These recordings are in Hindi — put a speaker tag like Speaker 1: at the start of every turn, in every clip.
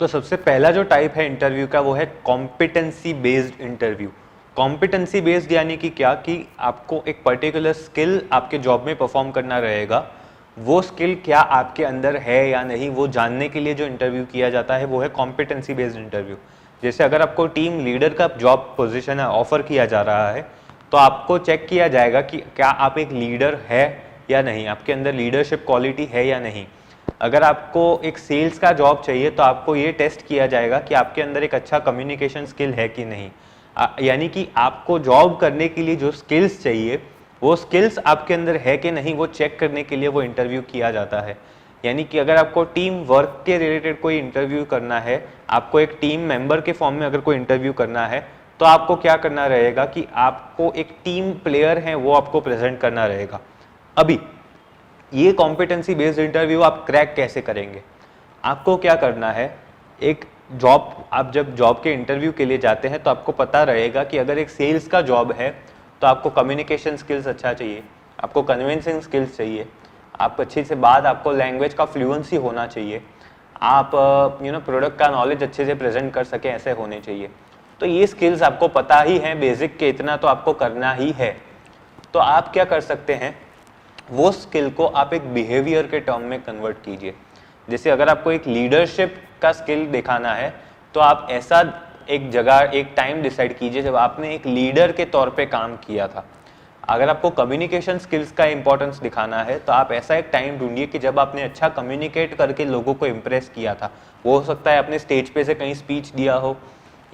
Speaker 1: तो सबसे पहला जो टाइप है इंटरव्यू का वो है competency based interview. Competency based यानी कि क्या, कि आपको एक पर्टिकुलर स्किल आपके जॉब में परफॉर्म करना रहेगा, वो स्किल क्या आपके अंदर है या नहीं वो जानने के लिए जो इंटरव्यू किया जाता है वो है कॉम्पिटेंसी बेस्ड इंटरव्यू। जैसे अगर आपको टीम लीडर का जॉब पोजीशन है ऑफर किया जा रहा है, तो आपको चेक किया जाएगा कि क्या आप एक लीडर है या नहीं, आपके अंदर लीडरशिप क्वालिटी है या नहीं। अगर आपको एक सेल्स का जॉब चाहिए तो आपको ये टेस्ट किया जाएगा कि आपके अंदर एक अच्छा कम्युनिकेशन स्किल है कि नहीं। यानी कि आपको जॉब करने के लिए जो स्किल्स चाहिए वो स्किल्स आपके अंदर है कि नहीं वो चेक करने के लिए वो इंटरव्यू किया जाता है। यानी कि अगर आपको टीम वर्क के रिलेटेड कोई इंटरव्यू करना है, आपको एक टीम मेंबर के फॉर्म में अगर कोई इंटरव्यू करना है, तो आपको क्या करना रहेगा कि आपको एक टीम प्लेयर है वो आपको प्रेजेंट करना रहेगा। अभी ये कॉम्पिटेंसी बेस्ड इंटरव्यू आप क्रैक कैसे करेंगे? आपको क्या करना है, एक जॉब, आप जब जॉब के इंटरव्यू के लिए जाते हैं तो आपको पता रहेगा कि अगर एक सेल्स का जॉब है तो आपको कम्युनिकेशन स्किल्स अच्छा चाहिए, आपको कन्विंसिंग स्किल्स चाहिए, आप अच्छी से बात, आपको लैंग्वेज का फ्लुएंसी होना चाहिए, आप प्रोडक्ट का नॉलेज अच्छे से प्रेजेंट कर सके ऐसे होने चाहिए। तो ये स्किल्स आपको पता ही है बेसिक के, इतना तो आपको करना ही है। तो आप क्या कर सकते हैं, वो स्किल को आप एक बिहेवियर के टर्म में कन्वर्ट कीजिए। जैसे अगर आपको एक लीडरशिप का स्किल दिखाना है तो आप ऐसा एक जगह एक टाइम डिसाइड कीजिए जब आपने एक लीडर के तौर पे काम किया था। अगर आपको कम्युनिकेशन स्किल्स का इंपॉर्टेंस दिखाना है तो आप ऐसा एक टाइम ढूंढिए कि जब आपने अच्छा कम्युनिकेट करके लोगों को इम्प्रेस किया था। वो हो सकता है आपने स्टेज पे से कहीं स्पीच दिया हो,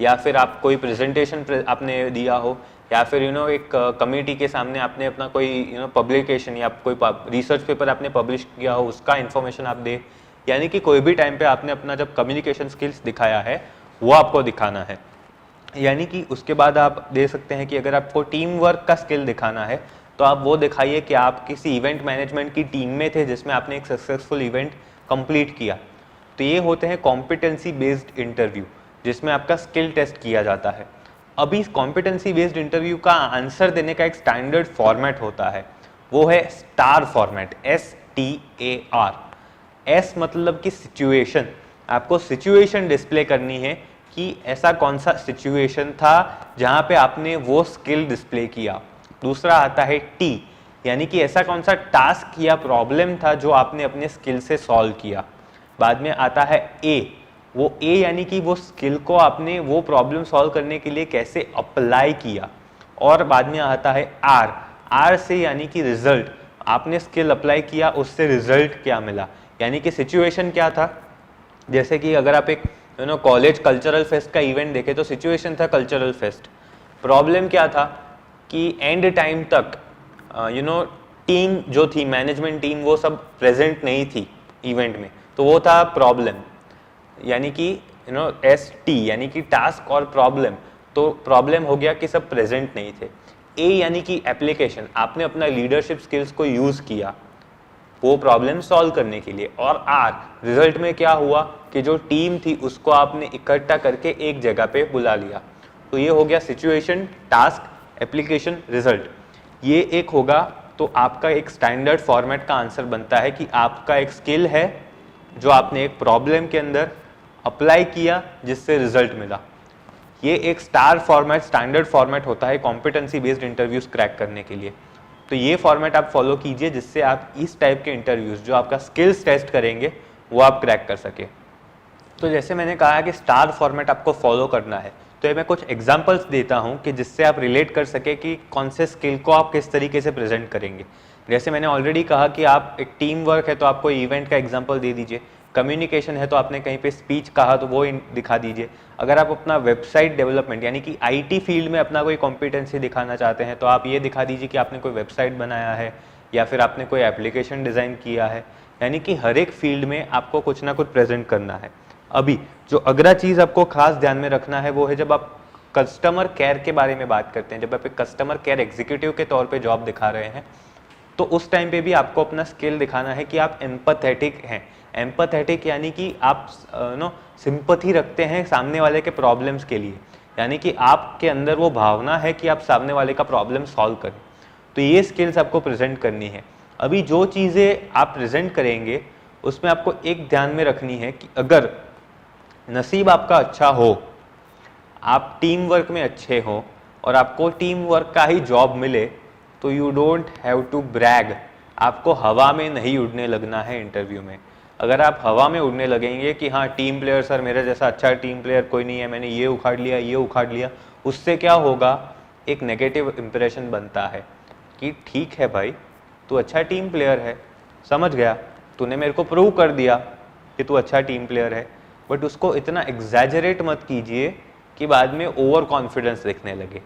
Speaker 1: या फिर आप कोई प्रेजेंटेशन आपने दिया हो, या फिर एक कमेटी के सामने आपने अपना कोई पब्लिकेशन या कोई रिसर्च पेपर आपने पब्लिश किया हो, उसका इन्फॉर्मेशन आप दे। यानी कि कोई भी टाइम पे आपने अपना जब कम्युनिकेशन स्किल्स दिखाया है वो आपको दिखाना है। यानी कि उसके बाद आप दे सकते हैं कि अगर आपको टीम वर्क का स्किल दिखाना है तो आप वो दिखाइए कि आप किसी इवेंट मैनेजमेंट की टीम में थे जिसमें आपने एक सक्सेसफुल इवेंट कंप्लीट किया। तो ये होते हैं कॉम्पिटेंसी बेस्ड इंटरव्यू जिसमें आपका स्किल टेस्ट किया जाता है। अभी कॉम्पिटेंसी बेस्ड इंटरव्यू का आंसर देने का एक स्टैंडर्ड फॉर्मेट होता है, वो है स्टार फॉर्मेट, STAR। एस मतलब कि सिचुएशन, आपको सिचुएशन डिस्प्ले करनी है कि ऐसा कौन सा सिचुएशन था जहां पे आपने वो स्किल डिस्प्ले किया। दूसरा आता है T, यानी कि ऐसा कौन सा टास्क या प्रॉब्लम था जो आपने अपने स्किल से सॉल्व किया। बाद में आता है A, वो A यानी कि वो स्किल को आपने वो प्रॉब्लम सॉल्व करने के लिए कैसे अप्लाई किया। और बाद में आता है R से यानी कि रिजल्ट, आपने स्किल अप्लाई किया उससे रिजल्ट क्या मिला। यानी कि सिचुएशन क्या था, जैसे कि अगर आप एक कॉलेज कल्चरल फेस्ट का इवेंट देखें तो सिचुएशन था कल्चरल फेस्ट। प्रॉब्लम क्या था कि एंड टाइम तक टीम जो थी, मैनेजमेंट टीम, वो सब प्रेजेंट नहीं थी इवेंट में, तो वो था प्रॉब्लम। यानी कि ST यानी कि टास्क और प्रॉब्लम, तो प्रॉब्लम हो गया कि सब प्रेजेंट नहीं थे। A यानी कि एप्लीकेशन, आपने अपना लीडरशिप स्किल्स को यूज किया वो प्रॉब्लम सॉल्व करने के लिए। और R, रिजल्ट में क्या हुआ कि जो टीम थी उसको आपने इकट्ठा करके एक जगह पे बुला लिया। तो ये हो गया सिचुएशन, टास्क, एप्लीकेशन, रिजल्ट। ये एक होगा तो आपका एक स्टैंडर्ड फॉर्मेट का आंसर बनता है कि आपका एक स्किल है जो आपने एक प्रॉब्लम के अंदर अप्लाई किया जिससे रिजल्ट मिला। ये एक स्टार फॉर्मेट, स्टैंडर्ड फॉर्मेट होता है कॉम्पिटेंसी बेस्ड इंटरव्यूज क्रैक करने के लिए। तो ये फॉर्मेट आप फॉलो कीजिए जिससे आप इस टाइप के इंटरव्यूज जो आपका स्किल्स टेस्ट करेंगे वो आप क्रैक कर सके। तो जैसे मैंने कहा कि स्टार फॉर्मेट आपको फॉलो करना है, तो ये मैं कुछ एग्जांपल्स देता हूं कि जिससे आप रिलेट कर सके कि कौन से स्किल को आप किस तरीके से प्रेजेंट करेंगे। जैसे मैंने ऑलरेडी कहा कि आप एक टीम वर्क है तो आपको इवेंट का एग्जांपल दे दीजिए, कम्युनिकेशन है तो आपने कहीं पे स्पीच कहा तो वो दिखा दीजिए। अगर आप अपना वेबसाइट डेवलपमेंट यानी कि IT फील्ड में अपना कोई कॉम्पिटेंसी दिखाना चाहते हैं तो आप ये दिखा दीजिए कि आपने कोई वेबसाइट बनाया है या फिर आपने कोई एप्लीकेशन डिज़ाइन किया है। यानी कि हर एक फील्ड में आपको कुछ ना कुछ प्रेजेंट करना है। अभी जो अगला चीज़ आपको खास ध्यान में रखना है वो है जब आप कस्टमर केयर के बारे में बात करते हैं, जब आप एक कस्टमर केयर एग्जीक्यूटिव के तौर पे जॉब दिखा रहे हैं तो उस टाइम पे भी आपको अपना स्किल दिखाना है कि आप एम्पैथेटिक हैं। एम्पैथेटिक यानी कि आप सिंपैथी रखते हैं सामने वाले के प्रॉब्लम्स के लिए, यानी कि आपके अंदर वो भावना है कि आप सामने वाले का प्रॉब्लम सॉल्व करें। तो ये स्किल्स आपको प्रेजेंट करनी है। अभी जो चीज़ें आप प्रेजेंट करेंगे उसमें आपको एक ध्यान में रखनी है कि अगर नसीब आपका अच्छा हो, आप टीम वर्क में अच्छे हो और आपको टीम वर्क का ही जॉब मिले, तो you don't have to brag. आपको हवा में नहीं उड़ने लगना है इंटरव्यू में। अगर आप हवा में उड़ने लगेंगे कि हाँ टीम प्लेयर सर, मेरे जैसा अच्छा टीम प्लेयर कोई नहीं है, मैंने ये उखाड़ लिया ये उखाड़ लिया, उससे क्या होगा, एक नेगेटिव इंप्रेशन बनता है कि ठीक है भाई तू अच्छा टीम प्लेयर है, समझ गया, तूने मेरे को प्रूव कर दिया कि तू अच्छा टीम प्लेयर है, बट उसको इतना एग्जैजरेट मत कीजिए कि बाद में ओवर कॉन्फिडेंस दिखने लगे।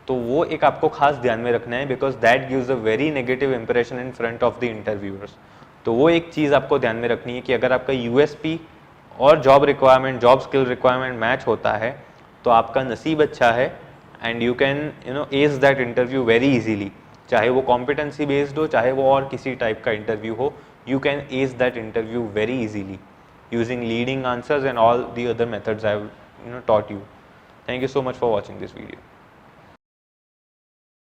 Speaker 1: तो वो एक आपको खास ध्यान में रखना है, because that gives a very negative impression in front of the interviewers. तो वो एक चीज़ आपको ध्यान में रखनी है कि अगर आपका यूएसपी और job requirement, job skill requirement match होता है तो आपका नसीब अच्छा है, and you can S that interview very easily. चाहे वो कॉम्पिटेंसी बेस्ड हो, चाहे वो और किसी टाइप का इंटरव्यू हो, you can ace that interview very easily using leading answers and all the other methods I have taught you. Thank you so much for watching this video.